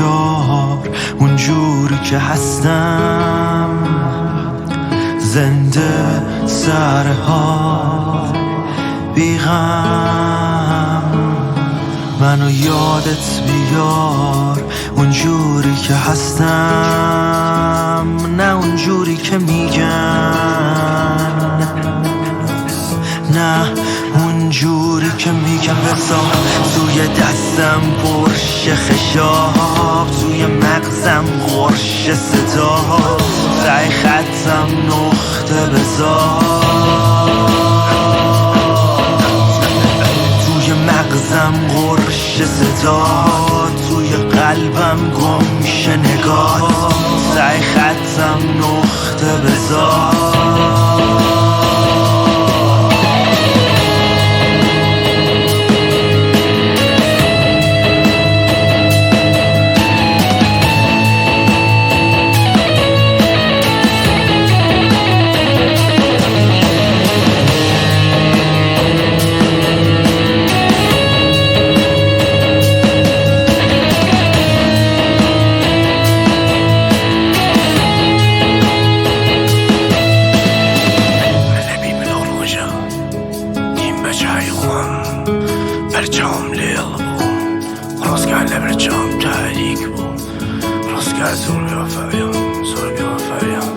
بیار اونجوری که هستم، زنده سرها بیغم. منو یادت بیار اونجوری که هستم، نه اونجوری که میگن، نه اونجوری که میگم. بسا توی دستم برش خشاب، توی مغزم قرش صدا، سعی خطم نقطه بذار. توی مغزم قرش صدا، توی قلبم گم شه نگاه، سعی خطم نقطه بذار. برچام لیل بو رازگاه لبرچام تاریک بو رازگاه زور بیوفایم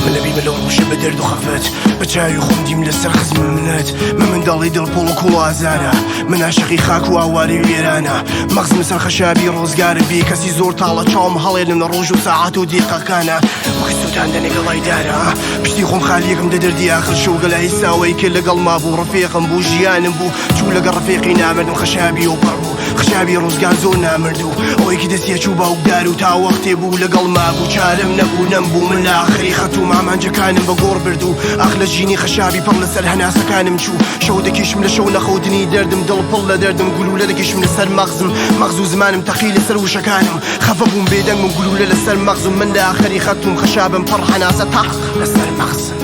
من نبی ملو روشه به درد و خفت بچای خوندیم لسر خزم منت من داڵی دڵ پۆڵ و کوڵ و ئازارە من عاشقی خاک و ئاواری وێرانە مەغزم سەر خەشابی ڕۆزگارە بی کەسی زۆر تاڵە چاوم هەڵێنن ڕۆژ و ساعات و دیقەکانە وەکی سووتان دەنێ گەڵای دارە پشتی خۆم خالیەکم دەدەردی ئاخر شەو گەلای ساوەی کرد لەگەڵ ما بوو ڕفێقم بوو ژیانم بوو چوو لەگە ڕفێقی نامردم خەشابی و پڕ بوو خەشابی ڕۆزگار زۆر نامرد و ئەوەیکی دەستیە چوو باوکدار و تا وەختێ بوو لەگەڵ ما بوو چارم نەبوو نەمبوو من لە ئاخری خەت و مامانجەکانم بە گۆڕ برد و ئاخ لە ژینی خەشابی پڕ لەسەر هەناسەکانم چوو شەو دەکیشم لە شەو نەخەوتنی دەردم دڵ پڵ لە دەردم گلولە دەکیشم لەسەر مەغزم مەغز و زمانم تەقی لەسەر وشەکانم خەفە بووم بێدەنگم گلولە لەسەر مەغزم من لە ئاخری خەتوم خەشابم پڕ هەناسە تاق لەسەر مەغزم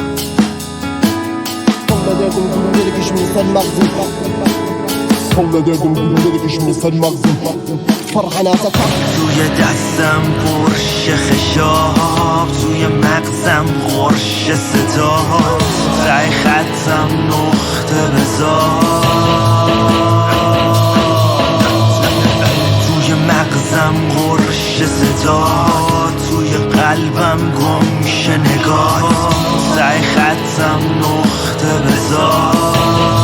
پڵ لە دەردم گلولە دەکیشم لەسەر مەغزم پڵ لە دەردم گلولە دەکیشم لەسەر مەغزم پڕ هەناسە تاق توی دستم برش خشاب، توی مغزم قرش صدا، سعی خطم نقطه بذار. توی مغزم قرش صدا، توی قلبم گم شه نگاه، سعی خطم نقطه بذار.